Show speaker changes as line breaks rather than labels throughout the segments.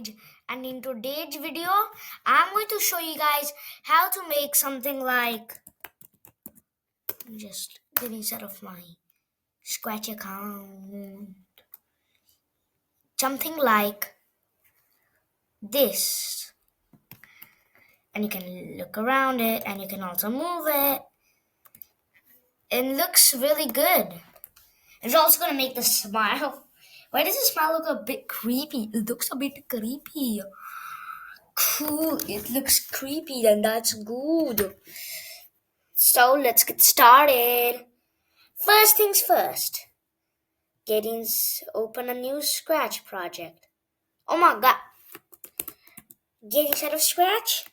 page, and in today's video I'm going to show you guys how to make something like, just get inside of my Scratch account, something like this, and you can look around it and you can also move it. It looks really good. It's also going to make the smile. Why does the smile look a bit creepy? It looks a bit creepy. Cool, it looks creepy, then that's good. So let's get started. First things first, open a new Scratch project. Oh my god. Get inside of Scratch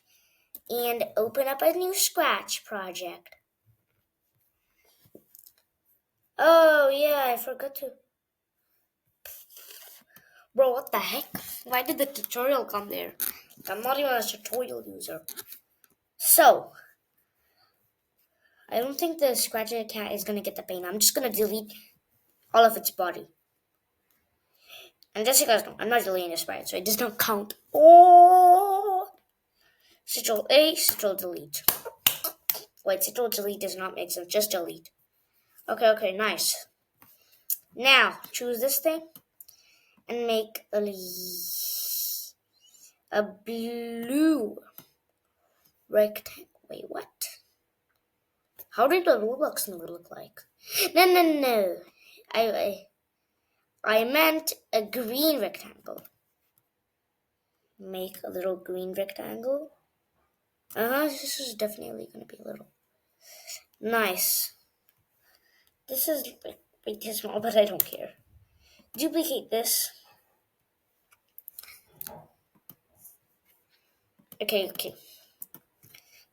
and open up a new Scratch project. Oh yeah, I forgot to. Bro, what the heck? Why did the tutorial come there? I'm not even a tutorial user. So, I don't think the Scratch cat is gonna get the paint. I'm just gonna delete all of its body. And just so you guys know, I'm not deleting the sprite, so it does not count. Oh! Ctrl A, Ctrl delete. Wait, Ctrl delete does not make sense. Just delete. Okay, nice. Now, choose this thing and make a blue rectangle. Wait, what? How did the Roblox Noob look like? No. I meant a green rectangle. Make a little green rectangle. This is definitely going to be little. Nice. This is way too small, but I don't care. Duplicate this. Okay.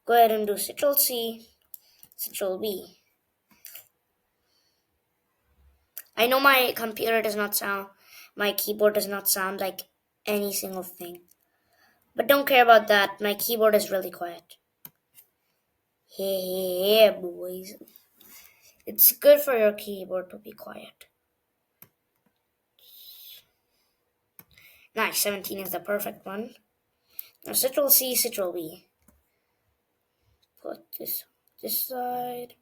Go ahead and do Ctrl C, Ctrl B. I know my keyboard does not sound like any single thing. But don't care about that. My keyboard is really quiet. Yeah, boys. It's good for your keyboard to be quiet. Nice, 17 is the perfect one. Now Ctrl C, Ctrl B. Put this side.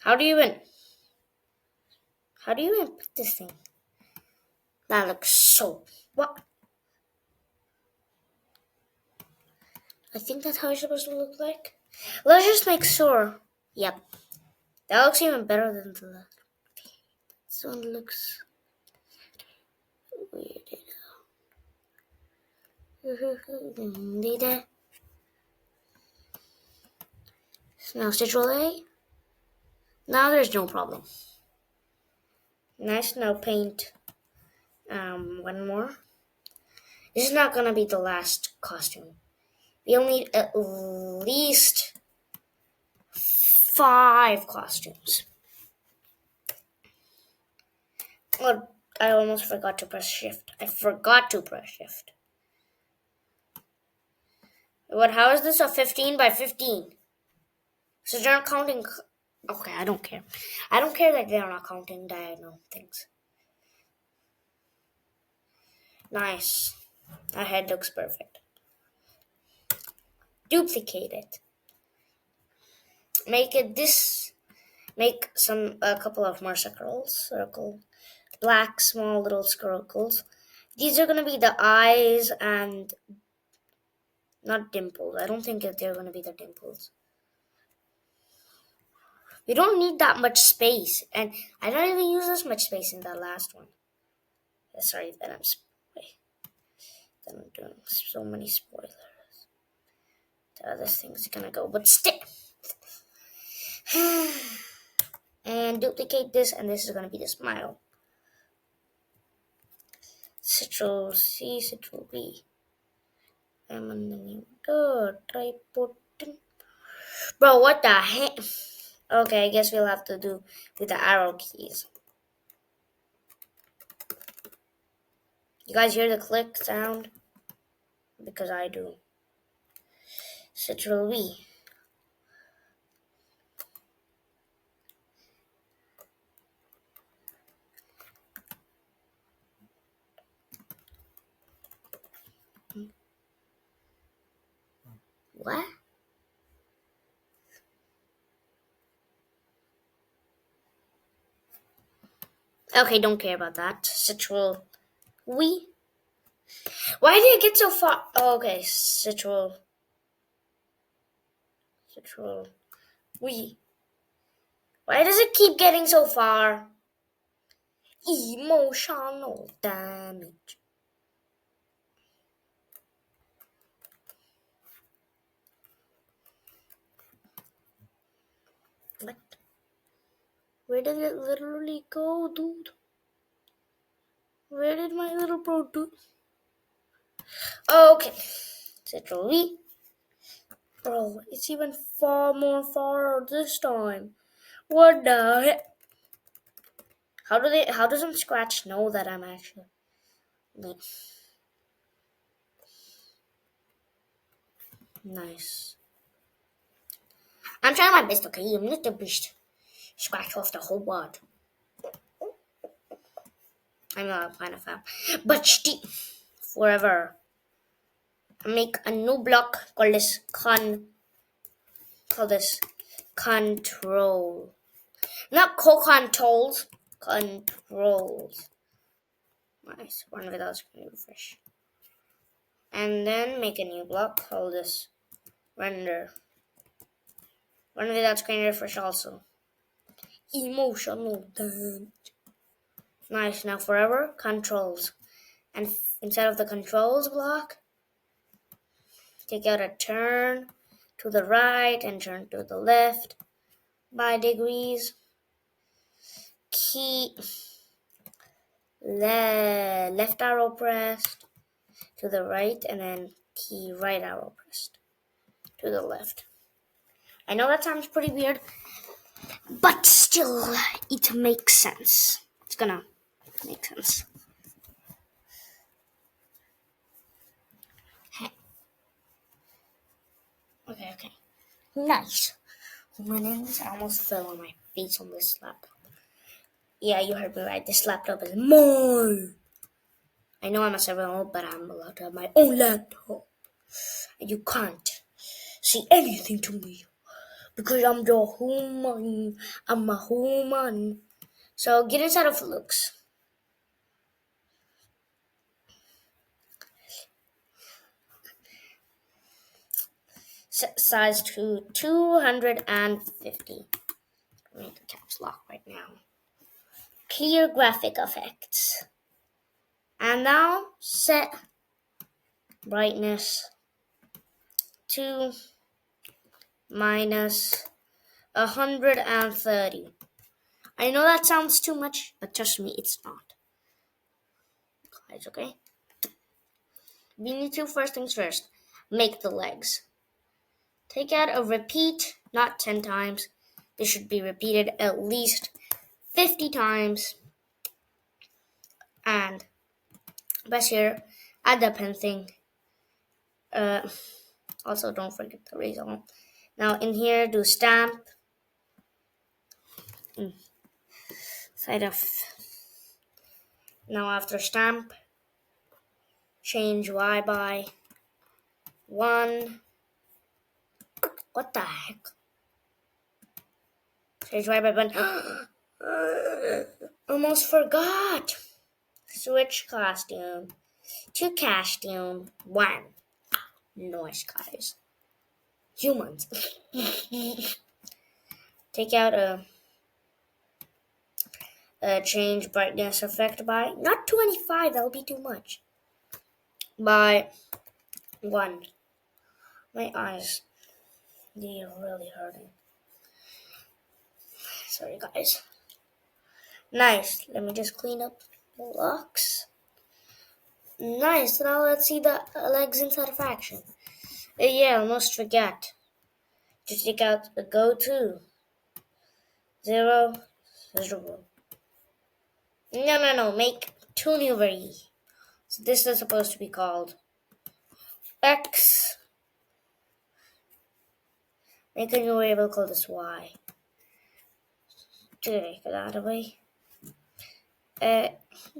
How do you even put this thing? That looks so... What? I think that's how it's supposed to look like. Let's just make sure. Yep. That looks even better than the last. This one looks weird. Now Ctrl A. Now there's no problem. Nice. Now paint one more. This is not gonna be the last costume. We'll need at least 5 costumes. Oh, I almost forgot to press shift. But how is this a 15 by 15? So they're not counting. Okay, I don't care. I don't care that they're not counting diagonal things. Nice. Our head looks perfect. Duplicate it. Make a couple of more circles. Black small little circles. These are gonna be the eyes and not dimples. I don't think that they're gonna be the dimples. We don't need that much space, and I don't even use this much space in that last one. Sorry, then I'm doing so many spoilers. The other thing's gonna go, but stick. And duplicate this, and this is gonna be the smile. Ctrl C, Ctrl B. I'm on the new try putting. Bro, what the heck? Okay, I guess we'll have to do with the arrow keys. You guys hear the click sound? Because I do. Ctrl V. What? Okay, don't care about that. Citral. We. Why did it get so far? Oh, okay, Citral. Citral. We. Why does it keep getting so far? Emotional damage. What? Where did it literally go, dude? Where did my little bro do? Okay. Citral. We. Bro, it's even far more far this time. What the heck? How doesn't Scratch know that I'm actually nice? I'm trying my best, okay? I'm not the beast. Scratch off the whole world. I'm not a fan of him. But forever. Make a new block call this control. Not co-controls, controls. Nice. One without screen refresh. And then make a new block, call this render. One without screen refresh also. Emotional damage. Nice. Now forever controls. And instead of the controls block, take out a turn to the right and turn to the left by degrees. Key left arrow pressed to the right and then key right arrow pressed to the left. I know that sounds pretty weird, but still it makes sense. It's gonna make sense. Okay. Nice. I almost fell on my face on this laptop. Yeah, you heard me right. This laptop is mine. I know I'm a 7-year-old, but I'm allowed to have my own laptop. And you can't say anything to me because I'm the human. I'm a human. So get inside of looks. Set size to 250. Read the caps lock right now. Clear graphic effects. And now set brightness to minus 130. I know that sounds too much, but trust me, it's not. Guys, okay? We need to, first things first, make the legs. Take out a repeat, not 10 times. This should be repeated at least 50 times. And press here, add the pen thing. Also, don't forget the razor. Now in here, do stamp. Side of. Now after stamp, change Y by 1. What the heck? Change Y by 1. Almost forgot. Switch costume to costume 1. Nice, guys. Humans. Take out a change brightness effect by not 25. That'll be too much. By 1. My eyes, they are really hurting. Sorry, guys. Nice. Let me just clean up the locks. Nice. Now let's see the legs inside of action. Yeah, almost forget. Just take out the go to 0, 0. No. Make 2 new very. So this is supposed to be called X. Make a new variable called this Y. Take it out of the way.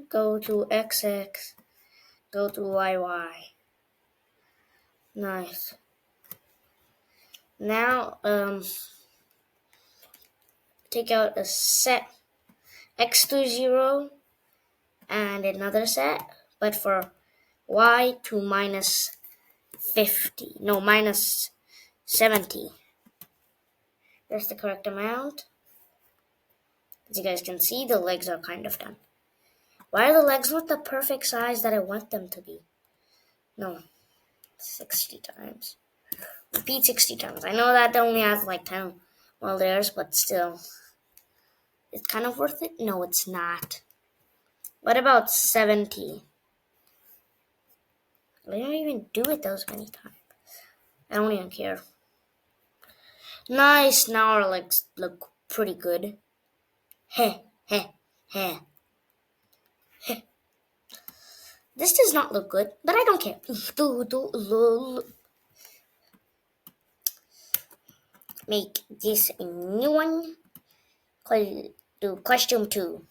Go to XX. Go to YY. Nice. Now, take out a set x to 0 and another set, but for y to minus 50. No, minus 70. That's the correct amount. As you guys can see, the legs are kind of done. Why are the legs not the perfect size that I want them to be? No, 60 times. Repeat 60 times. I know that only has like 10 more layers, but still. It's kind of worth it? No, it's not. What about 70? I don't even do it those many times. I don't even care. Nice, now our legs look pretty good. Heh, heh, heh. Heh. This does not look good, but I don't care. Make this a new one. Do costume 2.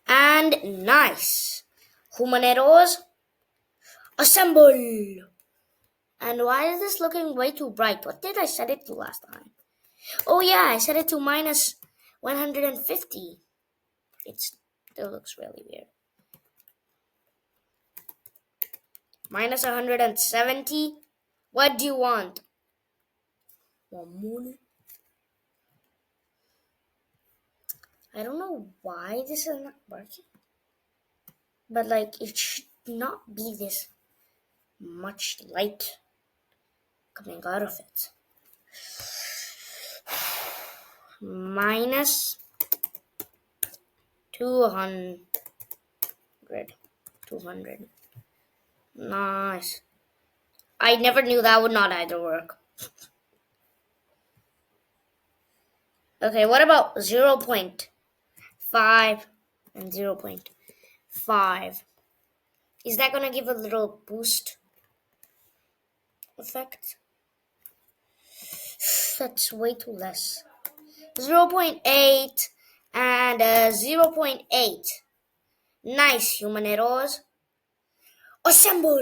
And nice. Humaneros, assemble. And why is this looking way too bright? What did I set it to last time? Oh yeah, I set it to minus 150. It still looks really weird. Minus 170? What do you want? One more? I don't know why this is not working. But like, it should not be this much light coming out of it. Minus 200. 200. Nice. I never knew that would not either work. Okay, what about 0.5 and 0.5? Is that going to give a little boost effect? That's way too less. 0.8 and 0.8. Nice, humaneros. Assemble!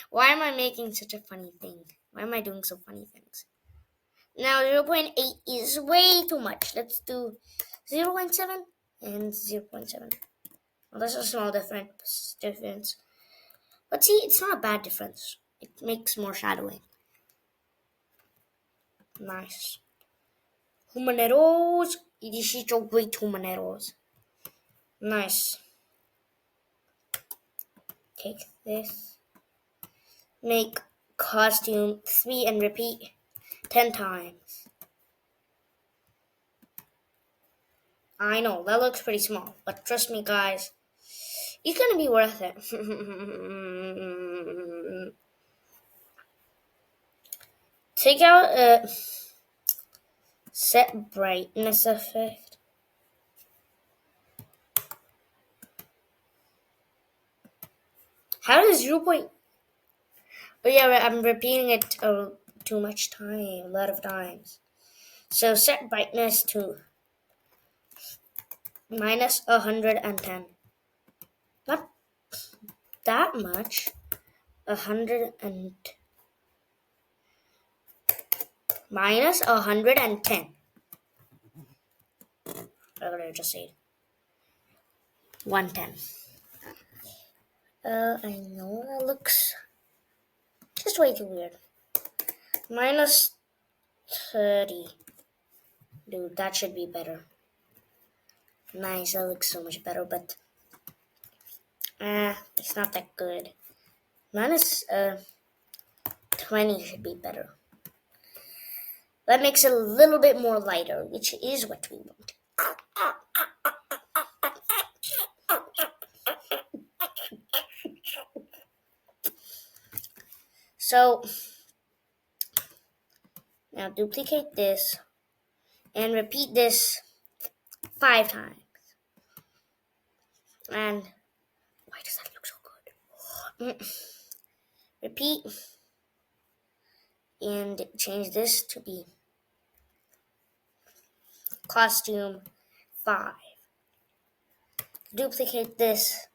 Why am I making such a funny thing? Why am I doing so funny things? Now 0.8 is way too much. Let's do 0.7 and 0.7. Well, that's a small difference. But see, it's not a bad difference. It makes more shadowing. Nice. Humaneros. Idishito great humaneros. Nice. Take this. Make costume 3 and repeat 10 times. I know, that looks pretty small, but trust me guys, it's gonna be worth it. Take out set brightness effect. How does 0. Oh yeah, I'm repeating it too much time, a lot of times. So set brightness to minus 110. Not that much. 100 and minus 110. What did I just say? 110. I know that looks just way too weird. Minus 30. Dude, that should be better. Nice, that looks so much better, but it's not that good. Minus 20 should be better. That makes it a little bit more lighter, which is what we want. So, now duplicate this and repeat this 5 times. And why does that look so good? Repeat and change this to be costume 5. Duplicate this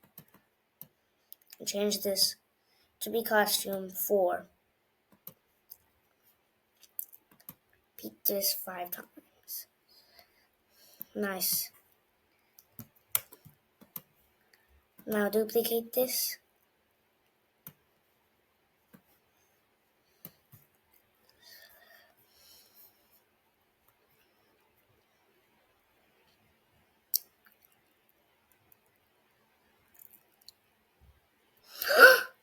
and change this to be costume 4. Repeat this 5 times. Nice. Now duplicate this.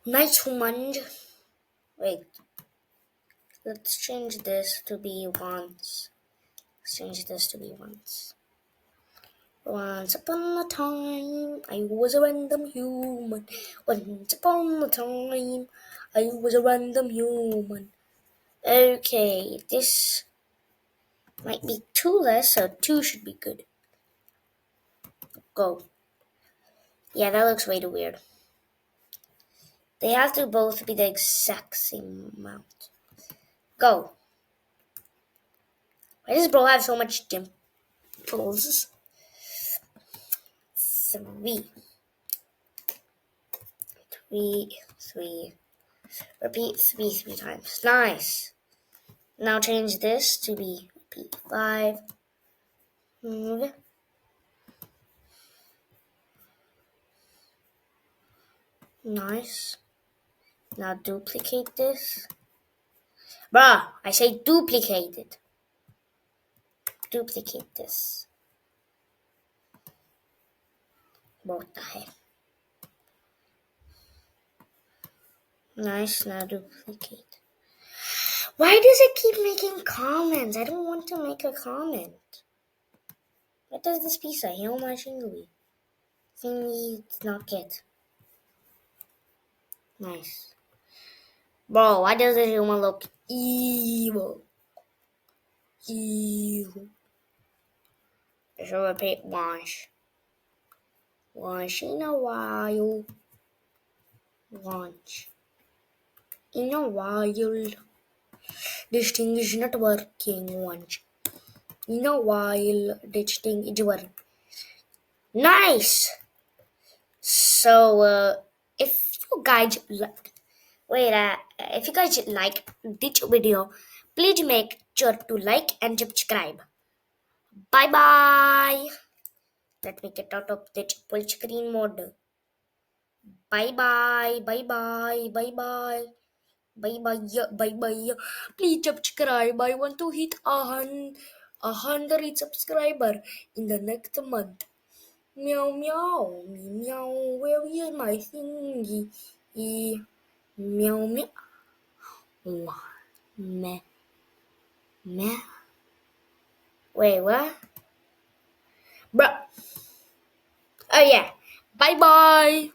Nice one. Wait. Let's change this to be once. Let's change this to be once. Once upon a time, I was a random human. Once upon a time, I was a random human. Okay, this might be 2 less, so 2 should be good. Go. Yeah, that looks way too weird. They have to both be the exact same amount. Go. Why does bro have so much dimples? 3. 3, 3. Repeat 3 times. Nice. Now change this to be repeat 5. Move. Nice. Now duplicate this. Bruh, I say duplicate it. Duplicate this. What the heck? Nice, now duplicate. Why does it keep making comments? I don't want to make a comment. What does this piece say? How much English? Thingy did not get. Nice. Bro, why does this human look evil? Evil. I should repeat once. Once in a while. Once in a while. This thing is not working once. In a while, this thing is working. Nice! So, if you guys like this video, please make sure to like and subscribe. Bye bye. Let me get out of this full screen mode. Bye bye. Bye bye. Bye bye. Bye bye. Bye bye. Please subscribe. I want to hit 100 subscriber in the next month. Meow meow meow. Where is my thingy? Meow meow. Meh meh. Wait, what? Bruh. Oh yeah. Bye bye.